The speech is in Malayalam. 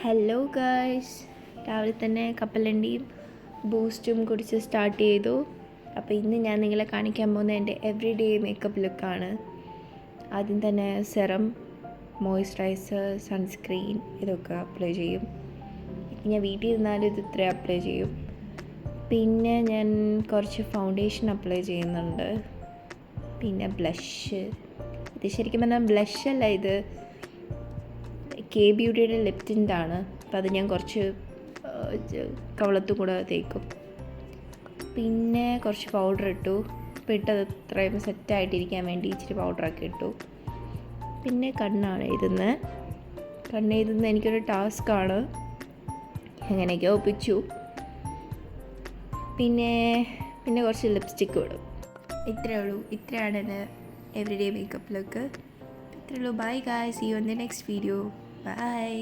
ഹലോ ഗായ്സ്, രാവിലെ തന്നെ കപ്പലണ്ടിയും ബൂസ്റ്റും കുടിച്ച് സ്റ്റാർട്ട് ചെയ്തു. അപ്പോൾ ഇന്ന് ഞാൻ നിങ്ങളെ കാണിക്കാൻ പോകുന്ന എൻ്റെ എവറി ഡേ മേക്കപ്പ് ലുക്കാണ്. ആദ്യം തന്നെ സെറം, മോയ്സ്ചറൈസർ, സൺസ്ക്രീൻ ഇതൊക്കെ അപ്ലൈ ചെയ്യും. ഞാൻ വീട്ടിൽ ഇരുന്നാലും ഇത് ഇത്രയും അപ്ലൈ ചെയ്യും. പിന്നെ ഞാൻ കുറച്ച് ഫൗണ്ടേഷൻ അപ്ലൈ ചെയ്യുന്നുണ്ട്. പിന്നെ ബ്ലഷ്, ഇത് ശരിക്കും പറഞ്ഞാൽ ബ്ലഷല്ല, ഇത് കെ ബ്യൂട്ടിയുടെ ലിപ് ടിൻ്റാണ്. അപ്പോൾ അത് ഞാൻ കുറച്ച് കവളത്തും കൂടെ തേക്കും. പിന്നെ കുറച്ച് പൗഡർ ഇട്ടു. അപ്പോൾ ഇട്ടത് ഇത്രയും സെറ്റായിട്ടിരിക്കാൻ വേണ്ടി ഇച്ചിരി പൗഡറൊക്കെ ഇട്ടു. പിന്നെ കണ്ണ് എഴുതുന്നത് എനിക്കൊരു ടാസ്ക്കാണ്. എങ്ങനെയൊക്കെയോ ഒപ്പിച്ചു. പിന്നെ കുറച്ച് ലിപ്സ്റ്റിക്ക് ഇടും. ഇത്രയേ ഉള്ളൂ. ഇത്രയാണ് എൻ്റെ എവറി ഡേ മേക്കപ്പ് ലുക്ക്. ഇത്രയേ ഉള്ളൂ. Bye guys, see you in the next video. Bye.